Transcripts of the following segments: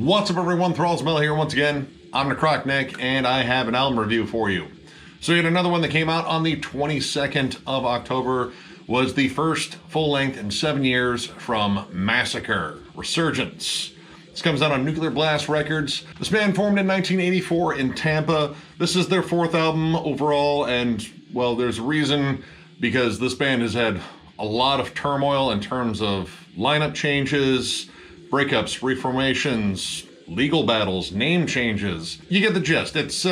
What's up everyone, Thralls here once again. I'm Necrotic Nick and I have an album review for you. So yet another one that came out on the 22nd of October was the first full length in 7 years from Massacre, Resurgence. This comes out on Nuclear Blast Records. This band formed in 1984 in Tampa. This is their fourth album overall, and well, there's a reason, because this band has had a lot of turmoil in terms of lineup changes, breakups, reformations, legal battles, name changes. You get the gist. It's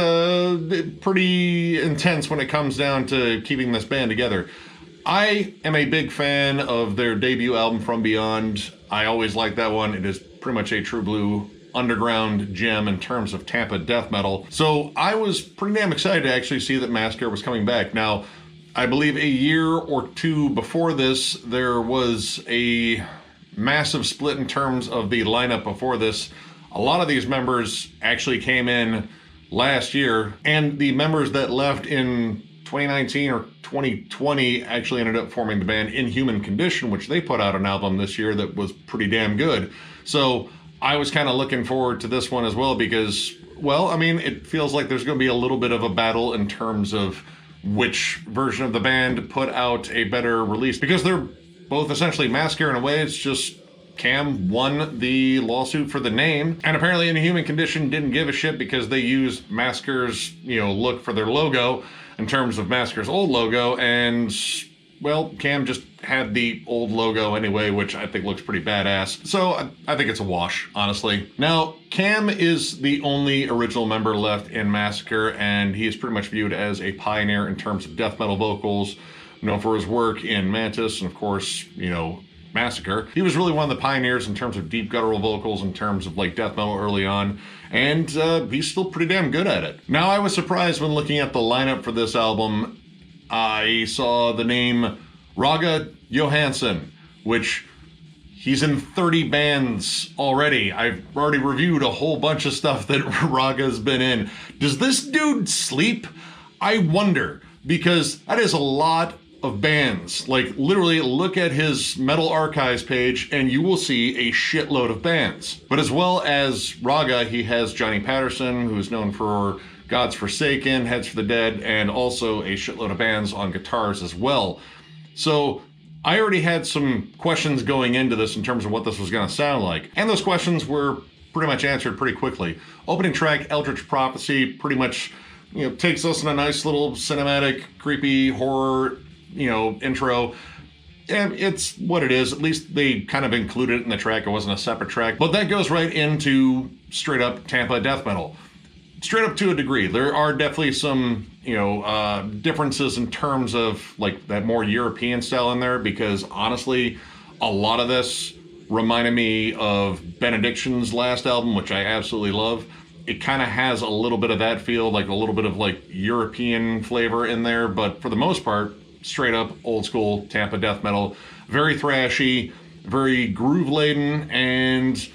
pretty intense when it comes down to keeping this band together. I am a big fan of their debut album, From Beyond. I always liked that one. It is pretty much a true blue underground gem in terms of Tampa death metal. So I was pretty damn excited to actually see that Massacre was coming back. Now, I believe a year or two before this, there was a massive split in terms of the lineup before this. A lot of these members actually came in last year, and the members that left in 2019 or 2020 actually ended up forming the band Inhuman Condition, which they put out an album this year that was pretty damn good. So I was kind of looking forward to this one as well because, well, I mean, it feels like there's going to be a little bit of a battle in terms of which version of the band put out a better release, because they're both essentially Massacre in a way. It's just Cam won the lawsuit for the name, and apparently Inhuman Condition didn't give a shit because they used Massacre's, look for their logo in terms of Massacre's old logo, and well, Cam just had the old logo anyway, which I think looks pretty badass. So I think it's a wash, honestly. Now, Cam is the only original member left in Massacre, and he is pretty much viewed as a pioneer in terms of death metal vocals, known for his work in Mantis and, of course, Massacre. He was really one of the pioneers in terms of deep guttural vocals, in terms of like death metal early on, and he's still pretty damn good at it. Now, I was surprised when looking at the lineup for this album. I saw the name Raga Johansson, which he's in 30 bands already. I've already reviewed a whole bunch of stuff that Raga's been in. Does this dude sleep? I wonder, because that is a lot of bands. Like, literally look at his Metal Archives page and you will see a shitload of bands. But as well as Raga, he has Johnny Patterson, who's known for God's Forsaken, Heads for the Dead, and also a shitload of bands on guitars as well. So I already had some questions going into this in terms of what this was going to sound like, and those questions were pretty much answered pretty quickly. Opening track, Eldritch Prophecy, pretty much takes us in a nice little cinematic, creepy horror intro. And it's what it is. At least they kind of included it in the track. It wasn't a separate track. But that goes right into straight up Tampa death metal. Straight up to a degree. There are definitely some, differences in terms of like that more European style in there, because honestly, a lot of this reminded me of Benediction's last album, which I absolutely love. It kind of has a little bit of that feel, like a little bit of like European flavor in there, but for the most part, straight up old school Tampa death metal. Very thrashy, very groove laden, and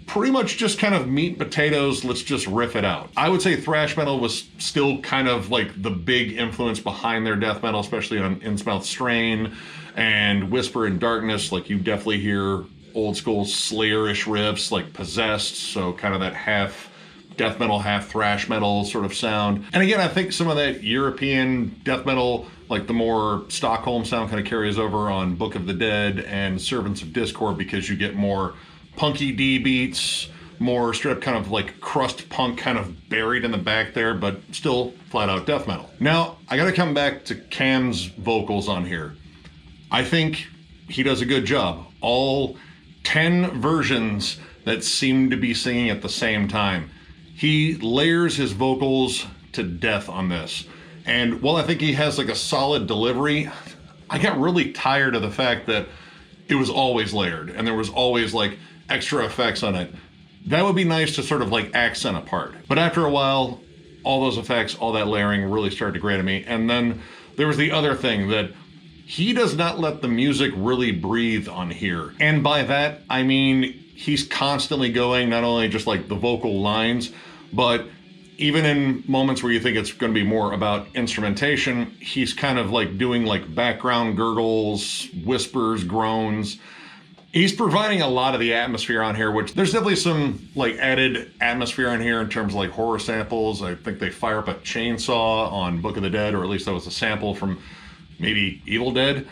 pretty much just kind of meat and potatoes, let's just riff it out. I would say thrash metal was still kind of like the big influence behind their death metal, especially on Innsmouth Strain and Whisper in Darkness. Like, you definitely hear old school Slayer-ish riffs, like Possessed, so kind of that half death metal, half thrash metal sort of sound. And again, I think some of that European death metal, like the more Stockholm sound, kind of carries over on Book of the Dead and Servants of Discord, because you get more punky D beats, more straight up kind of like crust punk kind of buried in the back there, but still flat out death metal. Now, I gotta come back to Cam's vocals on here. I think he does a good job. All 10 versions that seem to be singing at the same time. He layers his vocals to death on this. And while I think he has like a solid delivery, I got really tired of the fact that it was always layered and there was always like extra effects on it. That would be nice to sort of like accent a part. But after a while, all those effects, all that layering really started to grate on me. And then there was the other thing, that he does not let the music really breathe on here. And by that, I mean, he's constantly going, not only just like the vocal lines, but even in moments where you think it's going to be more about instrumentation, he's kind of like doing like background gurgles, whispers, groans. He's providing a lot of the atmosphere on here, which there's definitely some like added atmosphere on here in terms of like horror samples. I think they fire up a chainsaw on Book of the Dead, or at least that was a sample from maybe Evil Dead.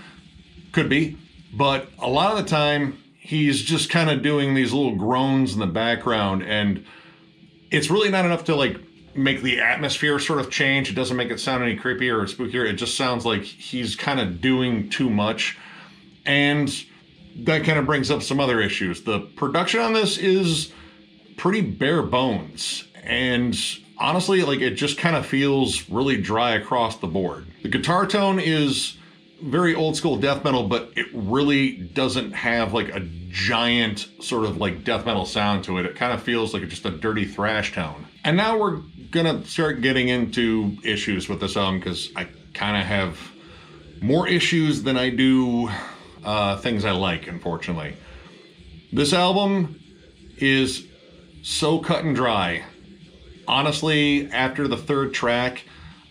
Could be. But a lot of the time, he's just kind of doing these little groans in the background, and it's really not enough to like make the atmosphere sort of change. It doesn't make it sound any creepier or spookier. It just sounds like he's kind of doing too much. And that kind of brings up some other issues. The production on this is pretty bare bones. And honestly, like it just kind of feels really dry across the board. The guitar tone is very old school death metal, but it really doesn't have like a giant sort of like death metal sound to it. It kind of feels like just a dirty thrash tone. And now we're gonna start getting into issues with this album, because I kind of have more issues than I do things I like, unfortunately. This album is so cut and dry. Honestly, after the third track,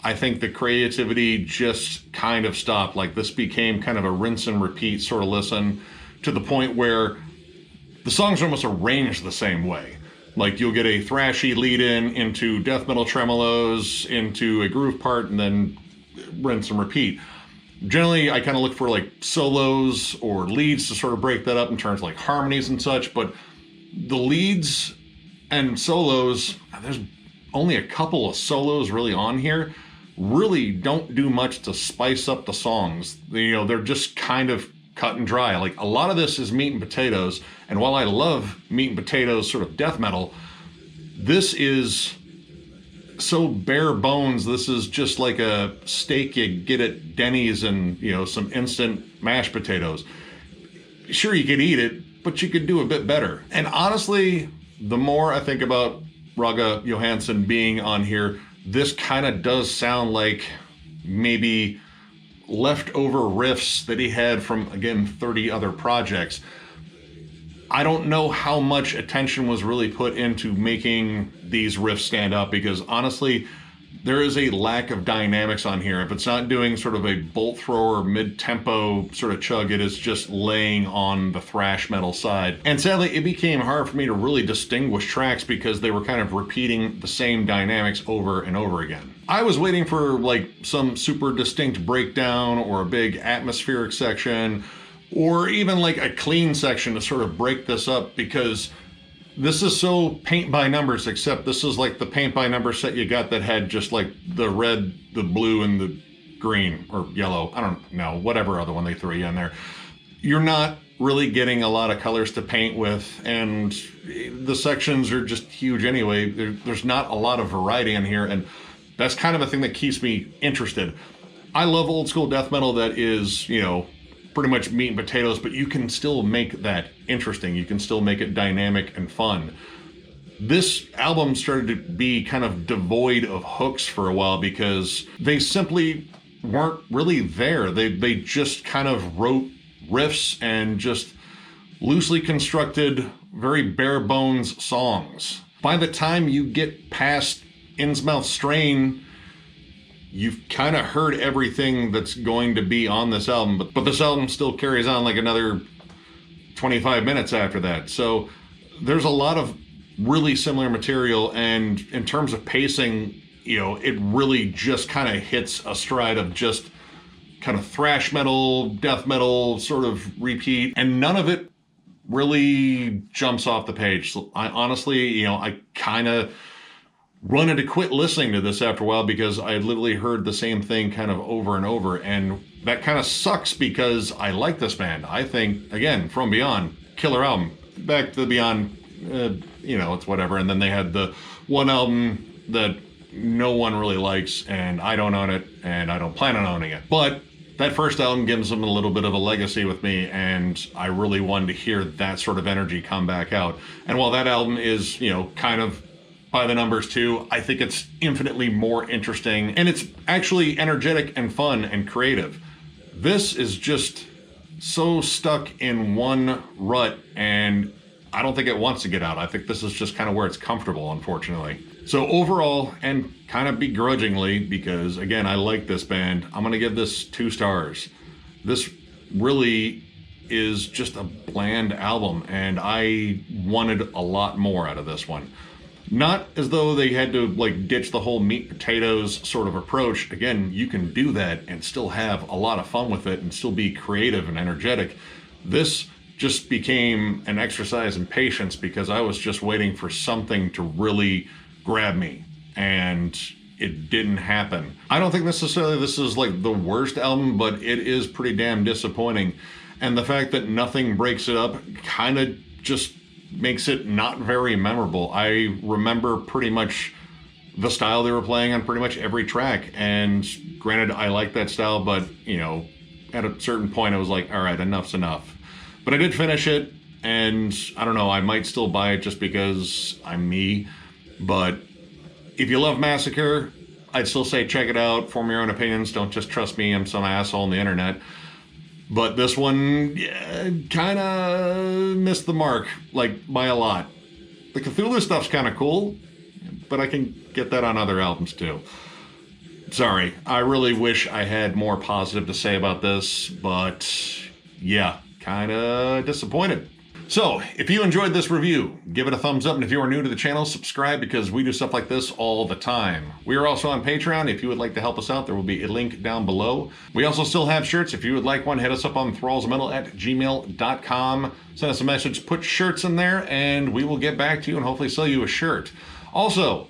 I think the creativity just kind of stopped. Like this became kind of a rinse and repeat sort of listen, to the point where the songs are almost arranged the same way. Like you'll get a thrashy lead in into death metal tremolos, into a groove part, and then rinse and repeat. Generally, I kind of look for like solos or leads to sort of break that up in terms of like harmonies and such, but the leads and solos, there's only a couple of solos really on here, really don't do much to spice up the songs. You know, they're just kind of cut and dry. Like a lot of this is meat and potatoes, and while I love meat and potatoes sort of death metal, this is so bare bones. This is just like a steak you get at Denny's and, you know, some instant mashed potatoes. Sure, you could eat it, but you could do a bit better. And honestly, the more I think about Raga Johansson being on here, this kind of does sound like maybe leftover riffs that he had from, again, 30 other projects. I don't know how much attention was really put into making these riffs stand up, because honestly, there is a lack of dynamics on here. If it's not doing sort of a bolt thrower mid-tempo sort of chug, it is just laying on the thrash metal side. And sadly, it became hard for me to really distinguish tracks because they were kind of repeating the same dynamics over and over again. I was waiting for like some super distinct breakdown or a big atmospheric section, or even like a clean section to sort of break this up, because this is so paint by numbers, except this is like the paint by number set you got that had just like the red, the blue, and the green or yellow. I don't know, whatever other one they threw you in there. You're not really getting a lot of colors to paint with, and the sections are just huge anyway. There's not a lot of variety in here, and that's kind of a thing that keeps me interested. I love old school death metal that is, you know, pretty much meat and potatoes, but you can still make that interesting. You can still make it dynamic and fun. This album started to be kind of devoid of hooks for a while because they simply weren't really there. They just kind of wrote riffs and just loosely constructed, very bare bones songs. By the time you get past Innsmouth Strain, you've kind of heard everything that's going to be on this album, but this album still carries on like another 25 minutes after that. So there's a lot of really similar material, and in terms of pacing, you know, it really just kind of hits a stride of just kind of thrash metal, death metal sort of repeat, and none of it really jumps off the page. So I honestly, you know, I kind of wanted to quit listening to this after a while because I had literally heard the same thing kind of over and over, and that kind of sucks because I like this band. I think, again, From Beyond, killer album. Back to the Beyond, you know, it's whatever. And then they had the one album that no one really likes, and I don't own it, and I don't plan on owning it. But that first album gives them a little bit of a legacy with me, and I really wanted to hear that sort of energy come back out. And while that album is, you know, kind of by the numbers too, I think it's infinitely more interesting, and it's actually energetic and fun and creative. This is just so stuck in one rut, and I don't think it wants to get out. I think this is just kind of where it's comfortable, unfortunately. So overall, and kind of begrudgingly, because again, I like this band, I'm gonna give this 2 stars. This really is just a bland album, and I wanted a lot more out of this one. Not as though they had to like ditch the whole meat potatoes sort of approach. Again, you can do that and still have a lot of fun with it and still be creative and energetic. This just became an exercise in patience because I was just waiting for something to really grab me, and it didn't happen. I don't think necessarily this is like the worst album, but it is pretty damn disappointing. And the fact that nothing breaks it up kind of just makes it not very memorable. I remember pretty much the style they were playing on pretty much every track. And granted, I like that style, but you know, at a certain point I was like, all right, enough's enough. But I did finish it, and I don't know, I might still buy it just because I'm me. But if you love Massacre, I'd still say check it out, form your own opinions. Don't just trust me, I'm some asshole on the internet. But this one, yeah, kind of missed the mark, like, by a lot. The Cthulhu stuff's kind of cool, but I can get that on other albums too. Sorry, I really wish I had more positive to say about this, but yeah, kind of disappointed. So, if you enjoyed this review, give it a thumbs up, and if you are new to the channel, subscribe because we do stuff like this all the time. We are also on Patreon. If you would like to help us out, there will be a link down below. We also still have shirts. If you would like one, hit us up on thrallsmetal@gmail.com. Send us a message, put shirts in there, and we will get back to you and hopefully sell you a shirt. Also,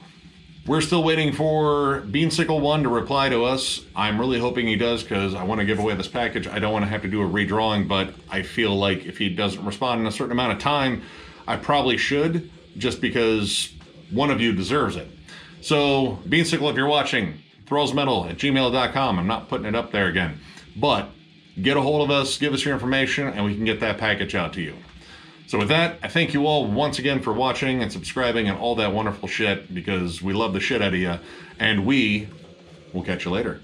we're still waiting for Beansicle1 to reply to us. I'm really hoping he does because I want to give away this package. I don't want to have to do a redrawing, but I feel like if he doesn't respond in a certain amount of time, I probably should, just because one of you deserves it. So, Beansicle, if you're watching, thrallsmetal@gmail.com. I'm not putting it up there again. But get a hold of us, give us your information, and we can get that package out to you. So with that, I thank you all once again for watching and subscribing and all that wonderful shit, because we love the shit out of you, and we will catch you later.